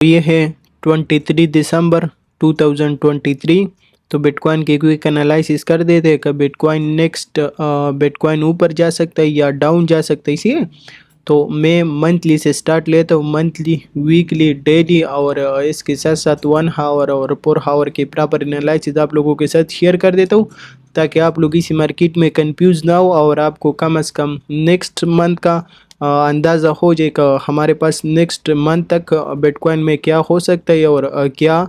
ये है 23 दिसंबर 2023। तो बिटकॉइन की क्विक एनालिसिस कर देते हैं कि बिटकॉइन ऊपर जा सकता है या डाउन जा सकता है। इसी तो मैं मंथली से स्टार्ट लेता हूँ, मंथली, वीकली, डेली और इसके साथ साथ 1 आवर और 4 आवर की प्रॉपर एनालिसिस आप लोगों के साथ शेयर कर देता हूँ, ताकि आप लोग इसी मार्केट में कंफ्यूज ना हो और आपको कम से कम नेक्स्ट मंथ का अंदाज़ा हो जाए कि हमारे पास नेक्स्ट मंथ तक बिटकॉइन में क्या हो सकता है और क्या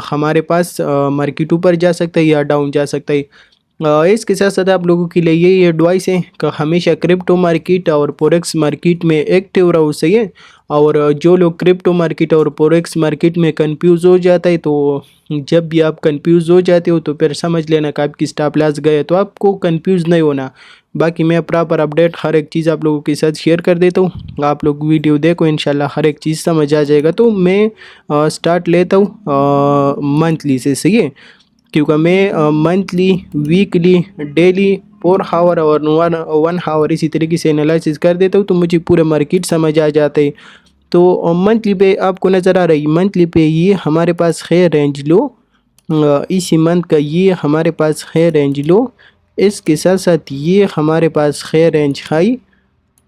हमारे पास मार्केट ऊपर जा सकता है या डाउन जा सकता है। इसके साथ साथ आप लोगों के लिए यही एडवाइस है कि हमेशा क्रिप्टो मार्केट और फोरेक्स मार्केट में एक्टिव रहो, सही है। और जो लोग क्रिप्टो मार्केट और फोरेक्स मार्केट में कंफ्यूज हो जाता है, तो जब भी आप कंफ्यूज हो जाते हो तो फिर समझ लेना कि आपकी स्टॉप लॉस गए, तो आपको कंफ्यूज नहीं होना। बाकी मैं प्रॉपर अपडेट हर एक चीज़ आप लोगों के साथ शेयर कर देता हूँ, आप लोग वीडियो देखो, इंशाल्लाह हर एक चीज़ समझ आ जाएगा। तो मैं स्टार्ट लेता हूँ मंथली से, सही है, क्योंकि मैं मंथली, वीकली, डेली, 4 आवर और 1 आवर इसी तरीके से एनालिसिस कर देता हूँ, तो मुझे पूरे मार्केट समझ आ जाते हैं। तो मंथली पे आपको नज़र आ रही, मंथली पे ये हमारे पास है रेंज लो, इसी मंथ का ये हमारे पास है रेंज लो, इसके साथ साथ ये हमारे पास है रेंज हाई,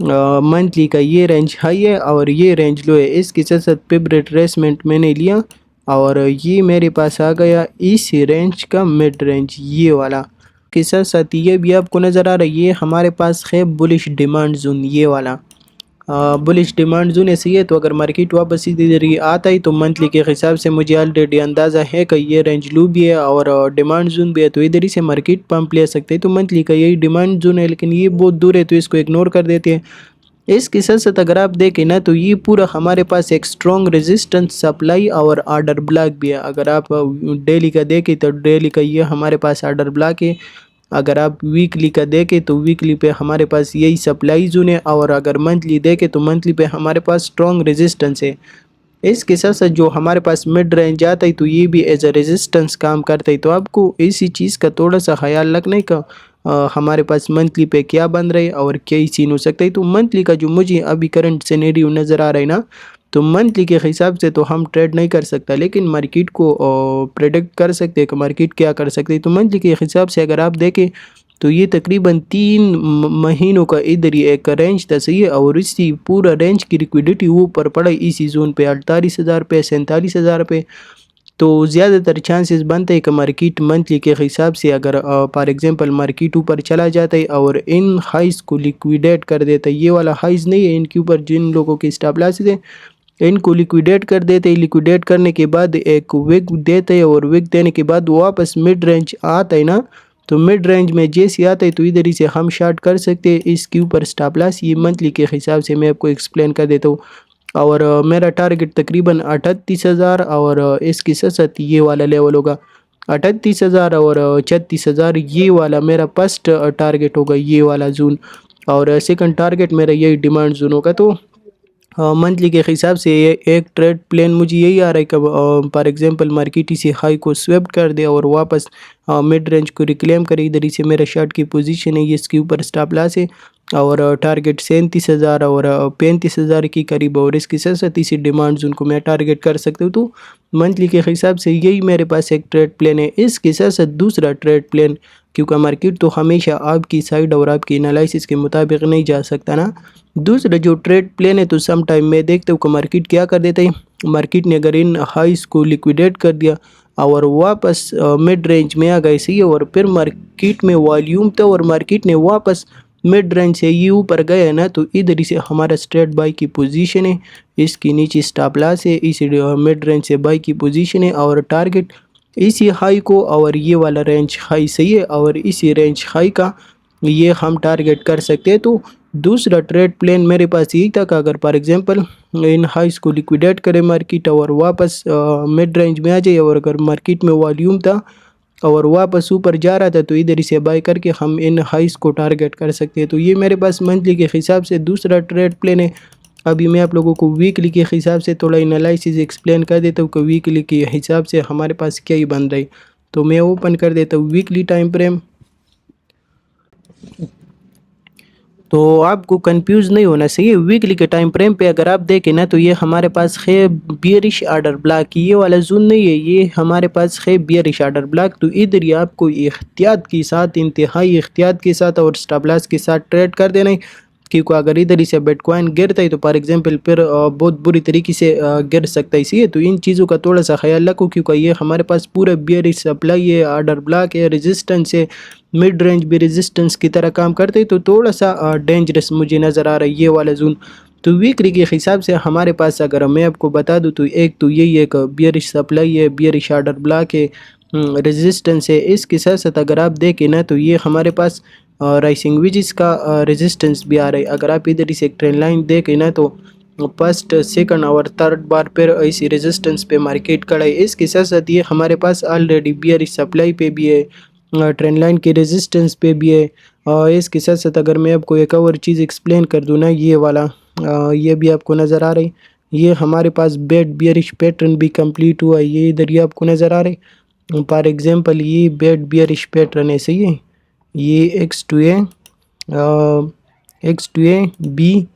मंथली का ये रेंज हाई है और ये रेंज लो है। इसके साथ साथ पिप रिट्रेसमेंट मैंने लिया और ये मेरे पास आ गया इस रेंज का मिड रेंज, ये वाला। के साथ साथ ये भी आपको नज़र आ रहा है, ये हमारे पास है बुलिश डिमांड जोन, ये वाला बुलिश डिमांड जोन ऐसी है। तो अगर मार्केट वापस इधर ही आता है तो मंथली के हिसाब से मुझे ऑलरेडी अंदाज़ा है कि ये रेंज लू भी है और डिमांड जोन भी है, तो इधर ही से मार्केट पंप ले सकते हैं। तो मंथली का यही डिमांड जोन है, लेकिन ये बहुत दूर है तो इसको इग्नोर कर देते हैं। इसके साथ साथ अगर आप देखें ना, तो ये पूरा हमारे पास एक स्ट्रॉन्ग रेजिस्टेंस, सप्लाई और आर्डर ब्लॉक भी है। अगर आप डेली का देखें तो डेली का ये हमारे पास आर्डर ब्लॉक है। अगर आप वीकली का देखें तो वीकली पे हमारे पास यही सप्लाई जोन है और अगर मंथली देखें तो मंथली पे हमारे पास स्ट्रॉन्ग रेजिस्टेंस है। इसके साथ साथ जो हमारे पास मिड रेंज आता है तो ये भी एज अ रेजिस्टेंस काम करता है। तो आपको इसी चीज़ का थोड़ा सा ख्याल रखना है कि हमारे पास मंथली पे क्या बन रहा है और क्या ही सीन हो सकता है। तो मंथली का जो मुझे अभी करंट सिनेरियो नज़र आ रहा है ना, तो मंथली के हिसाब से तो हम ट्रेड नहीं कर सकता, लेकिन मार्केट को प्रेडिक्ट कर सकते हैं कि मार्केट क्या कर सकते हैं। तो मंथली के हिसाब से अगर आप देखें तो ये तकरीबन 3 महीनों का इधर ही एक रेंज था, सही है, और इसी पूरा रेंज की लिक्विडिटी ऊपर पड़ा इसी जोन पे 48,000 पे, 47,000 पे। तो ज़्यादातर चांसेस बनते हैं कि मार्केट मंथली के हिसाब से अगर फॉर एग्जांपल मार्केट ऊपर चला जाता है और इन हाइस को लिक्विडेट कर देता है, ये वाला हाइस नहीं है, इनके ऊपर जिन लोगों के स्टॉप लॉसेस है इनको लिक्विडेट कर देते हैं। लिक्विडेट करने के बाद एक विक देते हैं और विक देने के बाद वापस मिड रेंज आता है ना, तो मिड रेंज में जैसे आता है तो इधर ही से हम शार्ट कर सकते हैं। इसके ऊपर स्टॉप लॉस ये मंथली के हिसाब से मैं आपको एक्सप्लेन कर देता हूँ। और मेरा टारगेट तकरीबन 38,000 और इसके साथ साथ ये वाला लेवल होगा 38,000 और 36,000, ये वाला मेरा फर्स्ट टारगेट होगा, ये वाला जोन। और सेकंड टारगेट मेरा यही डिमांड जोन होगा। तो मंथली के हिसाब से ये एक ट्रेड प्लान मुझे यही आ रहा है कि फॉर एग्जांपल मार्केट इसे हाई को स्वेप कर दे और वापस मिड रेंज को रिक्लेम करे। इधर ही से मेरा शॉर्ट की पोजीशन है, ये इसके ऊपर स्टॉप लॉस है और टारगेट 37,000 और 35,000 के करीब, और इसके साथ साथ इसी डिमांड जोन को मैं टारगेट कर सकता हूँ। तो मंथली के हिसाब से यही मेरे पास एक ट्रेड प्लान है। इसके साथ साथ दूसरा ट्रेड प्लान, क्योंकि मार्केट तो हमेशा आपकी साइड और आपकी एनालिसिस के मुताबिक नहीं जा सकता ना, दूसरा जो ट्रेड प्लान है, तो सम टाइम मैं देखता हूँ कि मार्केट क्या कर देता है। मार्केट ने अगर इन हाइस को लिक्विडेट कर दिया और वापस मिड रेंज में आ गए, सही है, और फिर मार्केट में वॉल्यूम था और मार्केट ने वापस मिड रेंज से ये ऊपर गया है ना, तो इधर से हमारा स्ट्रेट बाई की पोजीशन है, इसके नीचे स्टॉप लॉस है, इसी मिड रेंज से बाई की पोजीशन है और टारगेट इसी हाई को और ये वाला रेंज हाई, सही है, और इसी रेंज हाई का ये हम टारगेट कर सकते हैं। तो दूसरा ट्रेड प्लान मेरे पास यही था कि अगर फॉर एग्जांपल इन हाइस को लिक्विडेट करे मार्केट और वापस मिड रेंज में आ जाए, और अगर मार्केट में वॉल्यूम था और वापस ऊपर जा रहा था, तो इधर से बाय करके हम इन हाइस को टारगेट कर सकते हैं। तो ये मेरे पास मंथली के हिसाब से दूसरा ट्रेड प्लान है। अभी मैं आप लोगों को वीकली के हिसाब से थोड़ा एनालिसिस एक्सप्लेन कर देता हूँ कि वीकली के हिसाब से हमारे पास क्या ही बन रही। तो मैं ओपन कर देता हूँ वीकली टाइम फ्रेम। तो आपको कंफ्यूज नहीं होना चाहिए। वीकली के टाइम फ्रेम पे अगर आप देखें ना तो ये हमारे पास है बियरिश आर्डर ब्लॉक, ये वाला जोन नहीं है, ये हमारे पास है बियरिश आर्डर ब्लॉक। तो इधर ही आपको एहतियात के साथ, इंतहाई एहतियात के साथ और स्टॉप लॉस के साथ ट्रेड कर देना है, क्योंकि अगर इधर से बिटकॉइन गिरता है तो फॉर एग्जांपल फिर बहुत बुरी तरीके से गिर सकता है। इसीलिए तो इन चीज़ों का थोड़ा सा ख्याल रखो, क्योंकि ये हमारे पास पूरा बियरिश सप्लाई है, आर्डर ब्लॉक है, रेजिस्टेंस है, मिड रेंज भी रेजिस्टेंस की तरह काम करते हैं। तो थोड़ा सा डेंजरस मुझे नज़र आ रहा है ये वाला जोन। तो वीकली के हिसाब से हमारे पास अगर मैं आपको बता दूं तो एक तो यही एक बियरिश सप्लाई है, बियरिश आर्डर ब्लॉक है, रेजिस्टेंस है। इसके साथ साथ अगर आप देखें ना तो ये हमारे पास राइसिंग वेजेस का रेजिस्टेंस भी आ रहा है। अगर आप इधर से एक ट्रेंड लाइन देखें ना तो फर्स्ट सेकंड और थर्ड बार पर इसी रेजिस्टेंस पे मार्केट खड़ा है। इसके साथ साथ ये हमारे पास ऑलरेडी बियरिश सप्लाई पे भी है, ट्रेंड लाइन के रेजिस्टेंस पे भी है। और इसके साथ साथ अगर मैं आपको एक और चीज़ एक्सप्लेन कर दूँ ना, ये वाला ये भी आपको नज़र आ रही है, ये हमारे पास बेड बियरिश पैटर्न भी कंप्लीट हुआ है, ये इधर ये आपको नज़र आ रही है। फॉर एग्जांपल ये बेड बियरिश पैटर्न है, सही है, ये एक्स टू ए बी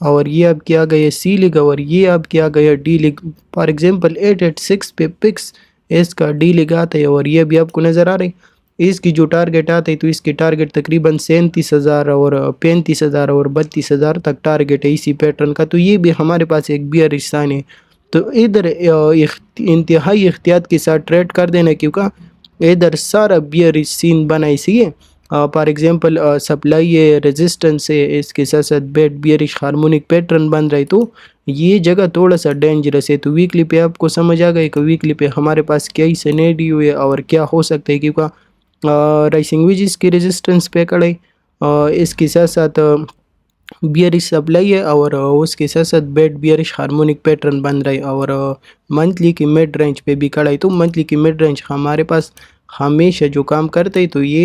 और ये आपके आ गए सी लिग और ये आपके आ गया डी लिग। फॉर एग्जांपल 886 पे पिक्स इसका डी लिग आता है और ये भी आपको नज़र आ रही है। इसकी जो टारगेट आते हैं तो इसकी टारगेट तकरीबन 37,000 और 35,000 और 32,000 तक टारगेट है इसी पैटर्न का। तो ये भी हमारे पास एक बियरिश साइन है। तो इधर इंतहाई एहतियात के साथ ट्रेड कर देना, क्योंकि इधर सारा बियरिश सीन बना इसीलिए। फॉर एग्जांपल सप्लाई है, रेजिस्टेंस है, इसके साथ साथ बेड बियरिश हार्मोनिक पैटर्न बन रहा है। तो ये जगह थोड़ा सा डेंजरस है। तो वीकली पे आपको समझ आ गया कि वीकली पे हमारे पास क्या ही सिनेरियो है और क्या हो सकता है, क्योंकि राइसिंग वेजेस की रेजिस्टेंस पे खड़े, इसके साथ साथ बियरिश सप्लाई है और उसके साथ साथ बेड बियरिश हार्मोनिक पैटर्न बन रहा है और मंथली की मिड रेंज पे भी खड़ा है। तो मंथली की मिड रेंज हमारे पास हमेशा जो काम करता है तो ये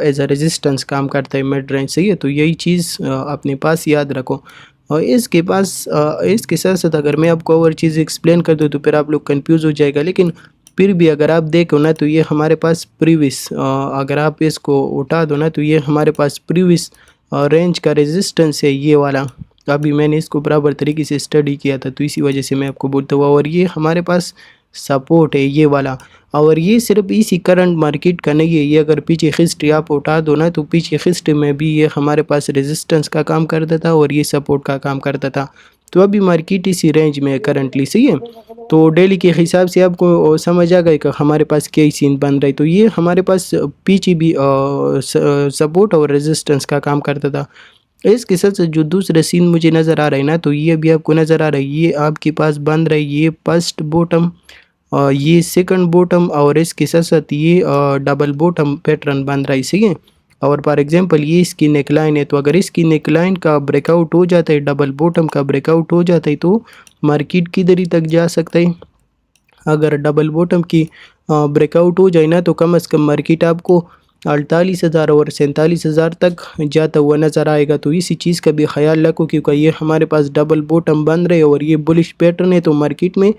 एज अ रेजिस्टेंस काम करता है मिड रेंज, सही है। तो यही चीज़ अपने पास याद रखो। और इसके साथ साथ अगर मैं आपको और चीज़ एक्सप्लेन कर दूँ तो फिर आप लोग कंफ्यूज हो जाएगा, लेकिन फिर भी अगर आप देखो ना तो ये हमारे पास प्रीवियस, अगर आप इसको उठा दो ना तो ये हमारे पास प्रीवियस रेंज का रेजिस्टेंस है ये वाला। अभी मैंने इसको बराबर तरीके से स्टडी किया था तो इसी वजह से मैं आपको बोलता हुआ, और ये हमारे पास सपोर्ट है ये वाला। और ये सिर्फ इसी करंट मार्केट का नहीं है, ये अगर पीछे हिस्ट्री आप उठा दो ना तो पीछे हिस्ट्री में भी ये हमारे पास रेजिस्टेंस का काम करता था और ये सपोर्ट का काम करता था। तो अभी मार्केट इसी रेंज में है करंटली, सही है। तो डेली के हिसाब से आपको समझ आ गया कि हमारे पास क्या ही सीन बन रहा है। तो ये हमारे पास पीछे भी सपोर्ट और रेजिस्टेंस का काम करता था। इसके साथ साथ जो दूसरा सीन मुझे नज़र आ रहा है ना तो ये भी आपको नज़र आ रहा है, ये आपके पास बन रहा है ये फर्स्ट बॉटम, ये सेकंड बॉटम और इसके साथ साथ ये डबल बॉटम पैटर्न बन रहा है, सही है। और फॉर एग्जांपल ये इसकी नेकलाइन है, तो अगर इसकी नेकलाइन का ब्रेकआउट हो जाता है, डबल बॉटम का ब्रेकआउट हो जाता है तो मार्केट किधर ही तक जा सकता है। अगर डबल बॉटम की ब्रेकआउट हो जाए ना तो कम से कम मार्केट आपको 48,000 और 47,000 तक जाता हुआ नज़र आएगा। तो इसी चीज़ का भी ख्याल रखो, क्योंकि ये हमारे पास डबल बॉटम बन रहे और ये बुलिश पैटर्न है तो मार्केट में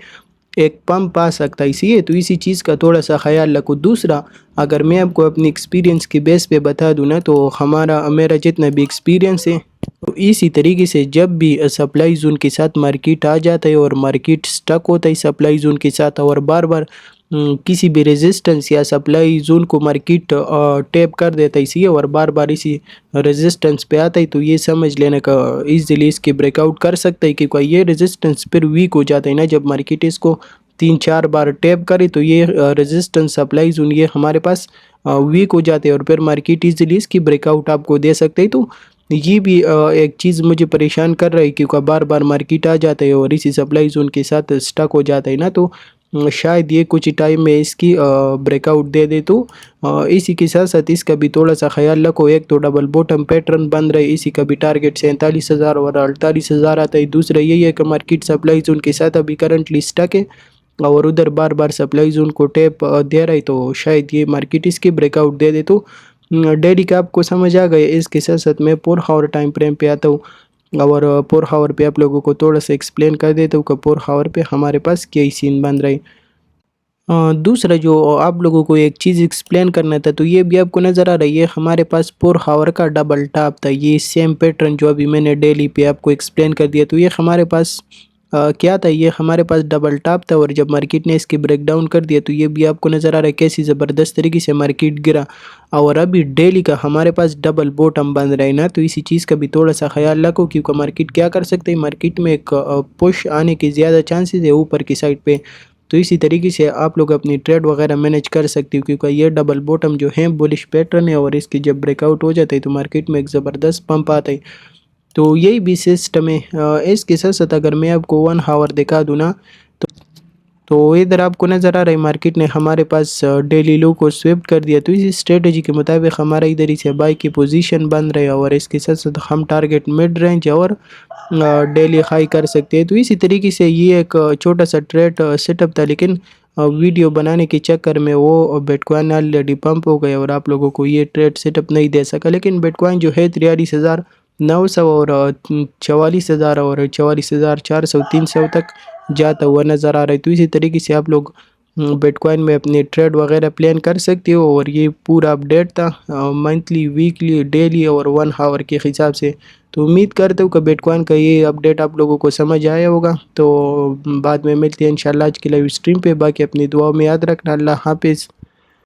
एक पंप आ सकता है, इसीलिए तो इसी चीज़ का थोड़ा सा ख्याल रखो। दूसरा, अगर मैं आपको अपनी एक्सपीरियंस के बेस पे बता दूं ना तो मेरा जितना भी एक्सपीरियंस है तो इसी तरीके से जब भी सप्लाई जोन के साथ मार्केट आ जाता है और मार्केट स्टक होता है सप्लाई जोन के साथ और बार बार किसी भी रेजिस्टेंस या सप्लाई जोन को मार्केट टैप कर देता है इसी और बार बार इसी रेजिस्टेंस पे आता है, तो ये समझ लेने का इजीली इसके ब्रेकआउट कर सकता है, क्योंकि ये रेजिस्टेंस फिर वीक हो जाता है ना जब मार्केट इसको 3-4 बार टैप करे तो ये रेजिस्टेंस सप्लाई जोन ये हमारे पास वीक हो जाते हैं और फिर मार्केट इजीली इसकी ब्रेकआउट आपको दे सकते हैं। तो ये भी एक चीज़ मुझे परेशान कर रहा है, क्योंकि बार बार मार्केट आ जाता है और इसी सप्लाई जोन के साथ स्टक हो जाता है ना, तो शायद ये कुछ टाइम में इसकी ब्रेकआउट दे दे। तो इसी के साथ साथ इसका भी थोड़ा सा ख्याल रखो। एक तो डबल बॉटम पैटर्न बन रहा है, इसी का भी टारगेट 47,000 और 48,000 आता है। दूसरा यही है कि मार्केट सप्लाई जोन के साथ अभी करंटली स्टक है और उधर बार बार सप्लाई जोन को टैप दे रहा है, तो शायद ये मार्केट इसकी ब्रेकआउट दे दे। तो डेली का आपको समझ आ गया। इसके साथ साथ मैं 4 आवर टाइम फ्रेम पे आता हूँ और 4 आवर पे आप लोगों को थोड़ा सा एक्सप्लेन कर देता हूँ कि 4 आवर पे हमारे पास क्या ही सीन बन रहा है। दूसरा जो आप लोगों को एक चीज़ एक्सप्लेन करना था, तो ये भी आपको नज़र आ रहा है, ये हमारे पास पर हावर का डबल टॉप था। ये सेम पैटर्न जो अभी मैंने डेली पे आपको एक्सप्लेन कर दिया, तो ये हमारे पास क्या था, ये हमारे पास डबल टॉप था और जब मार्केट ने इसकी ब्रेक डाउन कर दिया, तो ये भी आपको नज़र आ रहा है कैसी ज़बरदस्त तरीके से मार्केट गिरा। और अभी डेली का हमारे पास डबल बॉटम बन रहा है ना, तो इसी चीज़ का भी थोड़ा सा ख्याल रखो, क्योंकि मार्केट क्या कर सकते हैं, मार्केट में एक पुश आने की ज़्यादा चांसेस है ऊपर की साइड पे। तो इसी तरीके से आप लोग अपनी ट्रेड वगैरह मैनेज कर सकते हो, क्योंकि ये डबल बॉटम जो है बुलिश पैटर्न है और इसकी जब ब्रेकआउट हो जाता है तो मार्केट में एक ज़बरदस्त पंप आता है। तो यही भी सिस्टम है। इसके साथ साथ अगर मैं आपको 1 हावर दिखा दूँ ना, तो इधर आपको नज़र आ रहा है मार्केट ने हमारे पास डेली लो को स्विप कर दिया, तो इसी स्ट्रेटजी के मुताबिक हमारा इधर ही से बाई की पोजीशन बन रहा है और इसके साथ साथ हम टारगेट मिड रेंज और डेली हाई कर सकते हैं। तो इसी तरीके से ये एक छोटा सा ट्रेड सेटअप था, लेकिन वीडियो बनाने के चक्कर में वो बिटकॉइन ऑलरेडी पंप हो गया और आप लोगों को ये ट्रेड सेटअप नहीं दे सका। लेकिन बिटकॉइन जो है 43,900 और 44,000 और 44,400 300 तक जाता हुआ नज़र आ रहा है। तो इसी तरीके से आप लोग बिटकॉइन में अपने ट्रेड वगैरह प्लान कर सकते हो। और ये पूरा अपडेट था मंथली, वीकली, डेली और 1 हावर के हिसाब से। तो उम्मीद करता हूँ कि बिटकॉइन का ये अपडेट आप लोगों को समझ आया होगा। तो बाद में मिलते हैं इंशाल्लाह आज की लाइव स्ट्रीम पे। बाकी अपनी दुआओं में याद रखना। अल्लाह हाफिज़।